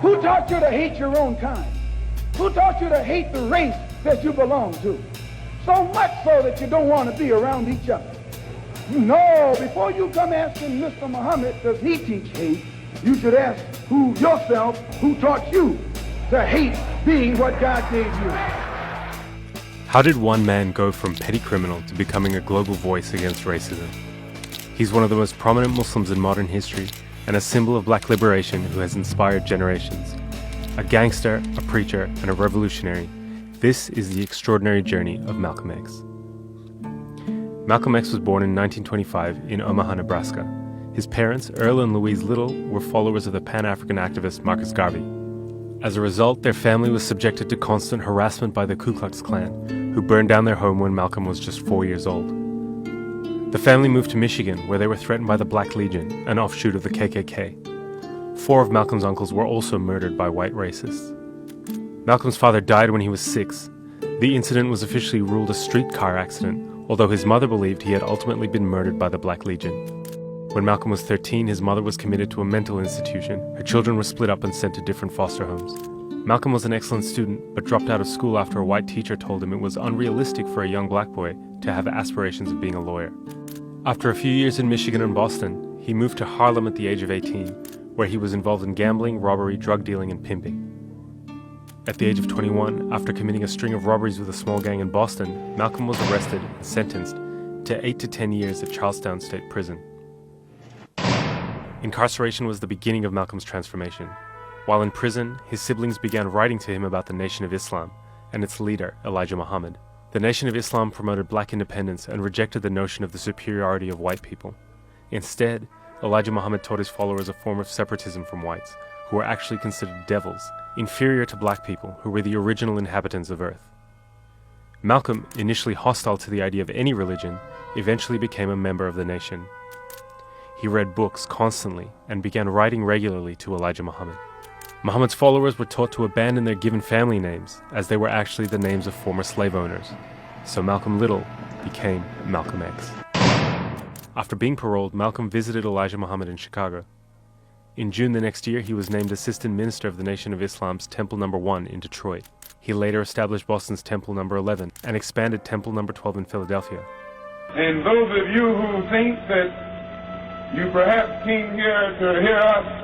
Who taught you to hate your own kind? Who taught you to hate the race that you belong to? So much so that you don't want to be around each other. No, before you come asking Mr. Muhammad, does he teach hate? You should ask yourself, who taught you to hate being what God gave you? How did one man go from petty criminal to becoming a global voice against racism? He's one of the most prominent Muslims in modern history and a symbol of black liberation who has inspired generations. A gangster, a preacher, and a revolutionary, this is the extraordinary journey of Malcolm X. Malcolm X was born in 1925 in Omaha, Nebraska. His parents, Earl and Louise Little, were followers of the Pan-African activist Marcus Garvey. As a result, their family was subjected to constant harassment by the Ku Klux Klan, who burned down their home when Malcolm was just 4 years old. The family moved to Michigan, where they were threatened by the Black Legion, an offshoot of the KKK. 4 of Malcolm's uncles were also murdered by white racists. Malcolm's father died when he was 6. The incident was officially ruled a streetcar accident, although his mother believed he had ultimately been murdered by the Black Legion. When Malcolm was 13, his mother was committed to a mental institution. Her children were split up and sent to different foster homes. Malcolm was an excellent student, but dropped out of school after a white teacher told him it was unrealistic for a young black boy to have aspirations of being a lawyer. After a few years in Michigan and Boston, he moved to Harlem at the age of 18, where he was involved in gambling, robbery, drug dealing, and pimping. At the age of 21, after committing a string of robberies with a small gang in Boston, Malcolm was arrested and sentenced to 8 to 10 years at Charlestown State Prison. Incarceration was the beginning of Malcolm's transformation. While in prison, his siblings began writing to him about the Nation of Islam and its leader, Elijah Muhammad. The Nation of Islam promoted black independence and rejected the notion of the superiority of white people. Instead, Elijah Muhammad taught his followers a form of separatism from whites, who were actually considered devils, inferior to black people who were the original inhabitants of Earth. Malcolm, initially hostile to the idea of any religion, eventually became a member of the nation. He read books constantly and began writing regularly to Elijah Muhammad. Muhammad's followers were taught to abandon their given family names, as they were actually the names of former slave owners. So Malcolm Little became Malcolm X. After being paroled, Malcolm visited Elijah Muhammad in Chicago. In June the next year, he was named Assistant Minister of the Nation of Islam's Temple No. 1 in Detroit. He later established Boston's Temple No. 11 and expanded Temple No. 12 in Philadelphia. And those of you who think that you perhaps came here to hear us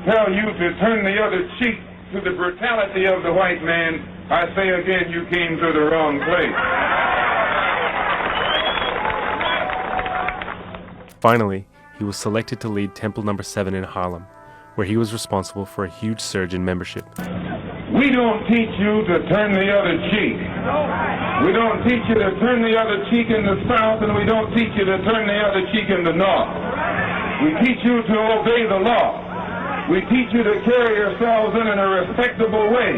tell you to turn the other cheek to the brutality of the white man, I say again, you came to the wrong place. Finally, he was selected to lead Temple No. 7 in Harlem, where he was responsible for a huge surge in membership. We don't teach you to turn the other cheek. We don't teach you to turn the other cheek in the South, and we don't teach you to turn the other cheek in the North. We teach you to obey the law. We teach you to carry yourselves in a respectable way.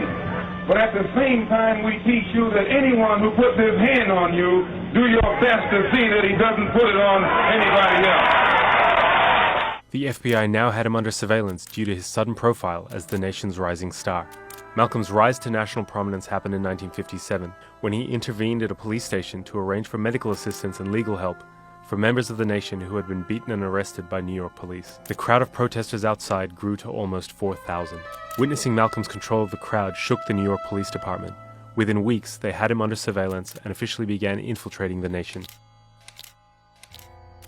But at the same time, we teach you that anyone who puts his hand on you, do your best to see that he doesn't put it on anybody else. The FBI now had him under surveillance due to his sudden profile as the nation's rising star. Malcolm's rise to national prominence happened in 1957, when he intervened at a police station to arrange for medical assistance and legal help for members of the nation who had been beaten and arrested by New York police. The crowd of protesters outside grew to almost 4,000. Witnessing Malcolm's control of the crowd shook the New York Police Department. Within weeks, they had him under surveillance and officially began infiltrating the nation.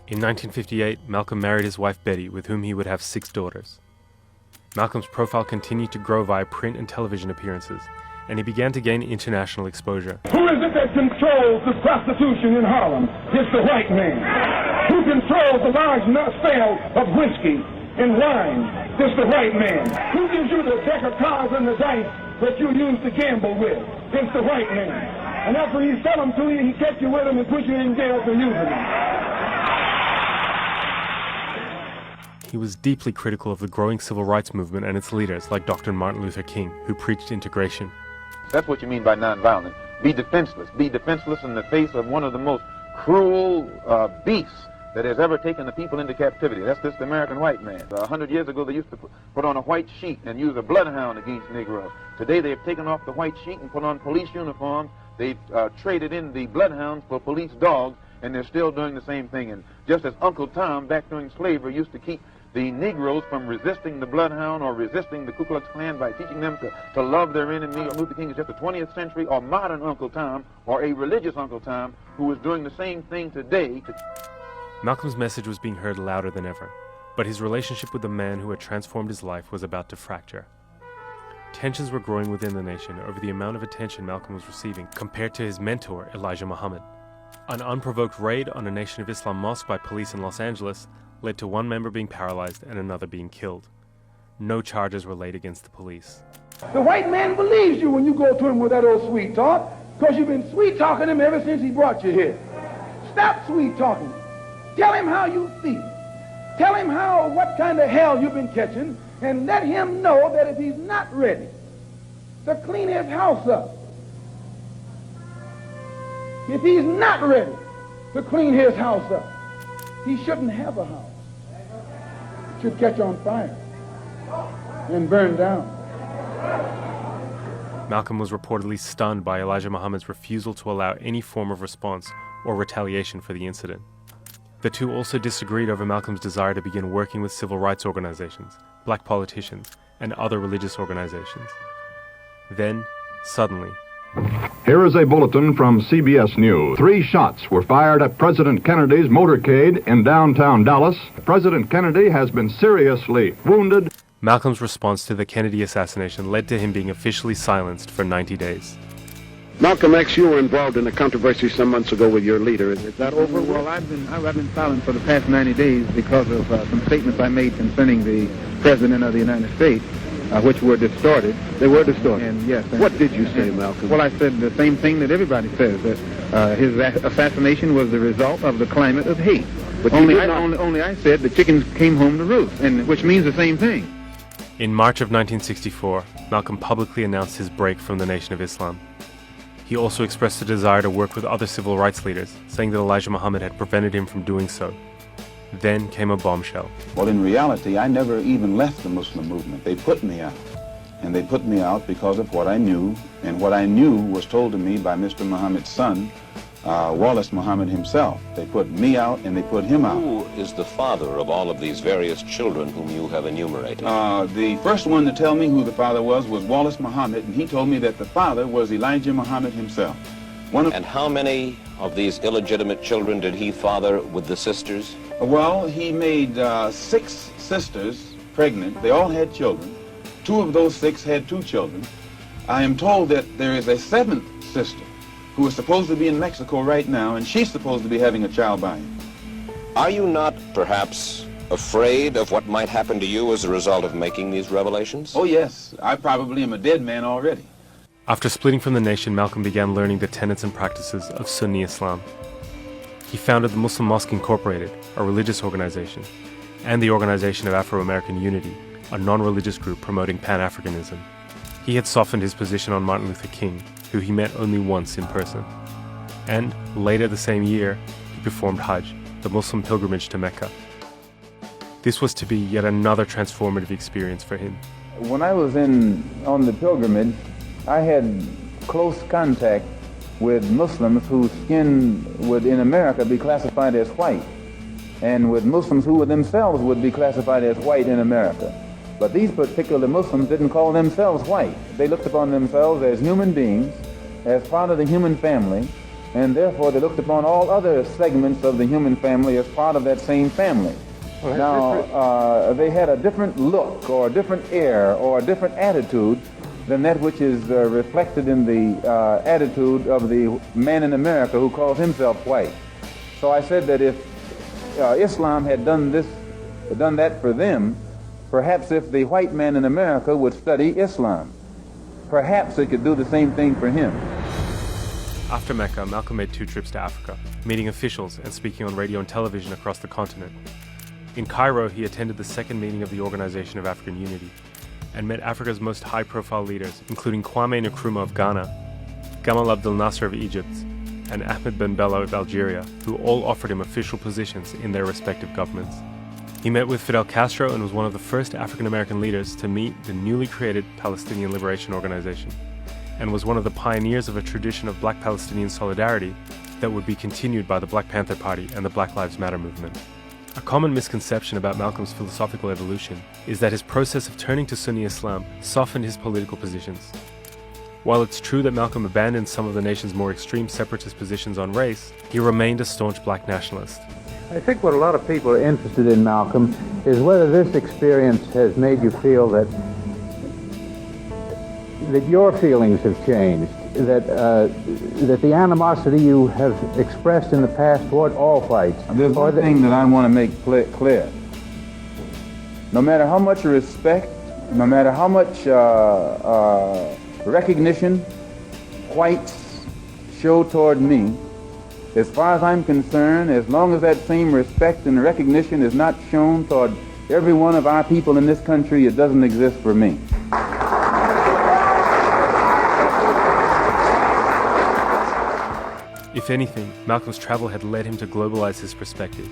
In 1958, Malcolm married his wife Betty, with whom he would have 6 daughters. Malcolm's profile continued to grow via print and television appearances, and he began to gain international exposure. Who is it that controls the prostitution in Harlem? It's the white man. Who controls the large sale of whiskey and wine? It's the white man. Who gives you the deck of cards and the dice that you use to gamble with? It's the white man. And after he sell them to you, he catch you with them and put you in jail for using them. He was deeply critical of the growing civil rights movement and its leaders, like Dr. Martin Luther King, who preached integration. That's what you mean by nonviolent. Be defenseless. Be defenseless in the face of one of the most cruel beasts that has ever taken the people into captivity. That's this American white man. 100 years ago, they used to put on a white sheet and use a bloodhound against Negroes. Today, they've taken off the white sheet and put on police uniforms. They've traded in the bloodhounds for police dogs, and they're still doing the same thing. And just as Uncle Tom, back during slavery, used to keep the Negroes from resisting the Bloodhound or resisting the Ku Klux Klan by teaching them to love their enemy. Luther King is just a 20th century or modern Uncle Tom or a religious Uncle Tom who is doing the same thing today. Malcolm's message was being heard louder than ever, but his relationship with the man who had transformed his life was about to fracture. Tensions were growing within the nation over the amount of attention Malcolm was receiving compared to his mentor, Elijah Muhammad. An unprovoked raid on a Nation of Islam mosque by police in Los Angeles led to one member being paralyzed and another being killed. No charges were laid against the police. The white man believes you when you go to him with that old sweet talk, because you've been sweet-talking him ever since he brought you here. Stop sweet-talking. Tell him how you feel. Tell him what kind of hell you've been catching, and let him know that if he's not ready to clean his house up, if he's not ready to clean his house up, he shouldn't have a house. It should catch on fire and burn down. Malcolm was reportedly stunned by Elijah Muhammad's refusal to allow any form of response or retaliation for the incident. The two also disagreed over Malcolm's desire to begin working with civil rights organizations, black politicians, and other religious organizations. Then, suddenly, here is a bulletin from CBS News. 3 shots were fired at President Kennedy's motorcade in downtown Dallas. President Kennedy has been seriously wounded. Malcolm's response to the Kennedy assassination led to him being officially silenced for 90 days. Malcolm X, you were involved in a controversy some months ago with your leader. Is that over? Well, I've been silent for the past 90 days because of some statements I made concerning the President of the United States, which were distorted. They were distorted? And yes. What did you say, Malcolm? Well, I said the same thing that everybody says, that his assassination was the result of the climate of hate. But only I said the chickens came home to roost, and which means the same thing. In March of 1964, Malcolm publicly announced his break from the Nation of Islam. He also expressed a desire to work with other civil rights leaders, saying that Elijah Muhammad had prevented him from doing so. Then came a bombshell. Well, in reality, I never even left the Muslim movement. They put me out. And they put me out because of what I knew, and what I knew was told to me by Mr. Muhammad's son, Wallace Muhammad himself. They put me out and they put him out. Who is the father of all of these various children whom you have enumerated? The first one to tell me who the father was Wallace Muhammad, and he told me that the father was Elijah Muhammad himself. And how many of these illegitimate children did he father with the sisters? Well, he made 6 sisters pregnant. They all had children. 2 of those 6 had 2 children. I am told that there is a 7th sister who is supposed to be in Mexico right now, and she's supposed to be having a child by him. Are you not, perhaps, afraid of what might happen to you as a result of making these revelations? Oh, yes. I probably am a dead man already. After splitting from the nation, Malcolm began learning the tenets and practices of Sunni Islam. He founded the Muslim Mosque Incorporated, a religious organization, and the Organization of Afro-American Unity, a non-religious group promoting Pan-Africanism. He had softened his position on Martin Luther King, who he met only once in person. And later the same year, he performed Hajj, the Muslim pilgrimage to Mecca. This was to be yet another transformative experience for him. When I was on the pilgrimage, I had close contact with Muslims whose skin would in America be classified as white, and with Muslims who themselves would be classified as white in America. But these particular Muslims didn't call themselves white. They looked upon themselves as human beings, as part of the human family, and therefore they looked upon all other segments of the human family as part of that same family. Now, they had a different look or a different air or a different attitude than that which is reflected in the attitude of the man in America who calls himself white. So I said that if Islam had done that for them, perhaps if the white man in America would study Islam, perhaps it could do the same thing for him. After Mecca, Malcolm made 2 trips to Africa, meeting officials and speaking on radio and television across the continent. In Cairo, he attended the 2nd meeting of the Organization of African Unity and met Africa's most high-profile leaders, including Kwame Nkrumah of Ghana, Gamal Abdel Nasser of Egypt, and Ahmed Ben Bella of Algeria, who all offered him official positions in their respective governments. He met with Fidel Castro and was one of the first African-American leaders to meet the newly created Palestinian Liberation Organization, and was one of the pioneers of a tradition of Black Palestinian solidarity that would be continued by the Black Panther Party and the Black Lives Matter movement. A common misconception about Malcolm's philosophical evolution is that his process of turning to Sunni Islam softened his political positions. While it's true that Malcolm abandoned some of the nation's more extreme separatist positions on race, he remained a staunch black nationalist. I think what a lot of people are interested in, Malcolm, is whether this experience has made you feel that your feelings have changed, that the animosity you have expressed in the past toward all whites. There's one thing that I want to make clear. No matter how much respect, no matter how much recognition whites show toward me, as far as I'm concerned, as long as that same respect and recognition is not shown toward every one of our people in this country, it doesn't exist for me. If anything, Malcolm's travel had led him to globalize his perspective,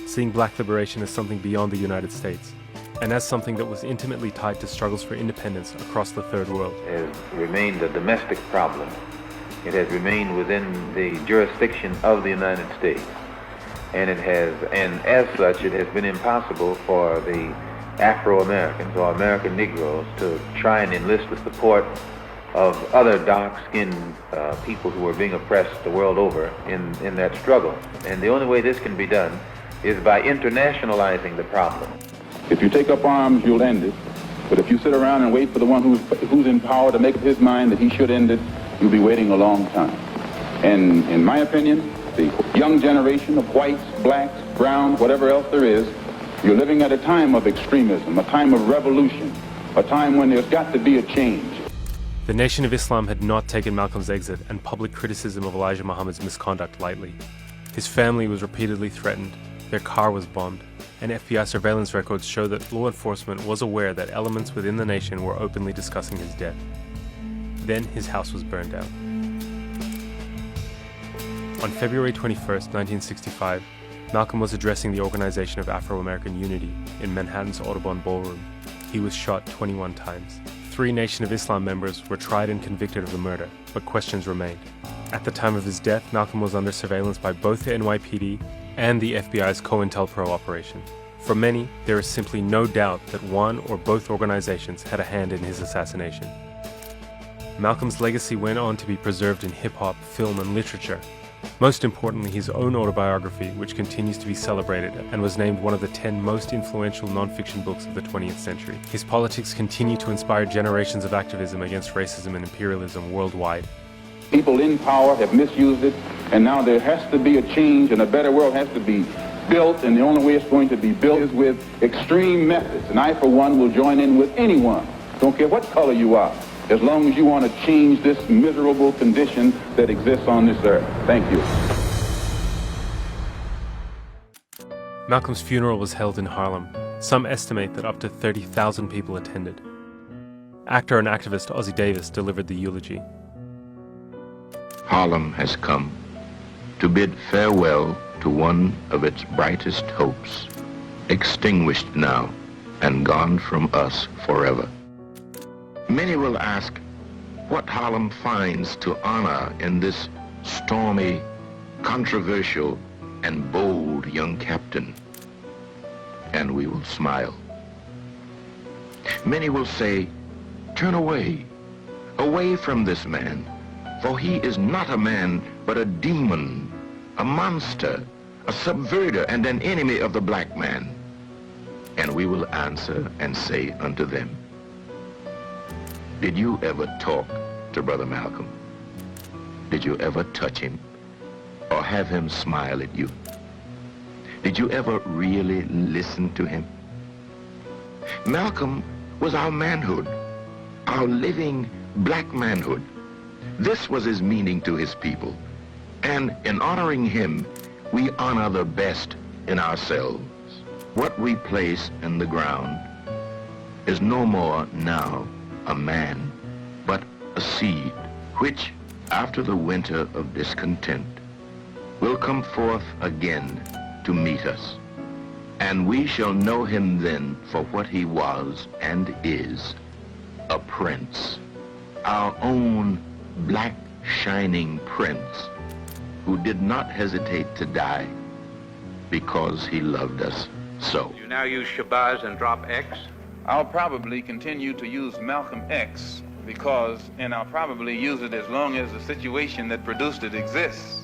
seeing black liberation as something beyond the United States, and as something that was intimately tied to struggles for independence across the Third World. It has remained a domestic problem. It has remained within the jurisdiction of the United States. And as such, it has been impossible for the Afro-Americans or American Negroes to try and enlist the support of other dark-skinned people who are being oppressed the world over in that struggle. And the only way this can be done is by internationalizing the problem. If you take up arms, you'll end it. But if you sit around and wait for the one who's in power to make up his mind that he should end it, you'll be waiting a long time. And in my opinion, the young generation of whites, blacks, browns, whatever else there is, you're living at a time of extremism, a time of revolution, a time when there's got to be a change. The Nation of Islam had not taken Malcolm's exit and public criticism of Elijah Muhammad's misconduct lightly. His family was repeatedly threatened, their car was bombed, and FBI surveillance records show that law enforcement was aware that elements within the nation were openly discussing his death. Then his house was burned down. On February 21st, 1965, Malcolm was addressing the Organization of Afro-American Unity in Manhattan's Audubon Ballroom. He was shot 21 times. 3 Nation of Islam members were tried and convicted of the murder, but questions remained. At the time of his death, Malcolm was under surveillance by both the NYPD and the FBI's COINTELPRO operation. For many, there is simply no doubt that one or both organizations had a hand in his assassination. Malcolm's legacy went on to be preserved in hip-hop, film, and literature. Most importantly, his own autobiography, which continues to be celebrated and was named one of the 10 most influential non-fiction books of the 20th century. His politics continue to inspire generations of activism against racism and imperialism worldwide. People in power have misused it, and now there has to be a change, and a better world has to be built, and the only way it's going to be built is with extreme methods. And I, for one, will join in with anyone, don't care what color you are, as long as you want to change this miserable condition that exists on this earth. Thank you. Malcolm's funeral was held in Harlem. Some estimate that up to 30,000 people attended. Actor and activist Ossie Davis delivered the eulogy. Harlem has come to bid farewell to one of its brightest hopes, extinguished now and gone from us forever. Many will ask what Harlem finds to honor in this stormy, controversial, and bold young captain. And we will smile. Many will say, turn away, away from this man, for he is not a man, but a demon, a monster, a subverter, and an enemy of the black man. And we will answer and say unto them, did you ever talk to Brother Malcolm? Did you ever touch him or have him smile at you? Did you ever really listen to him? Malcolm was our manhood, our living black manhood. This was his meaning to his people. And in honoring him, we honor the best in ourselves. What we place in the ground is no more now a man, but a seed, which, after the winter of discontent, will come forth again to meet us. And we shall know him then for what he was and is, a prince, our own black shining prince, who did not hesitate to die because he loved us so. You now use Shabazz and drop X? I'll probably continue to use Malcolm X and I'll probably use it as long as the situation that produced it exists.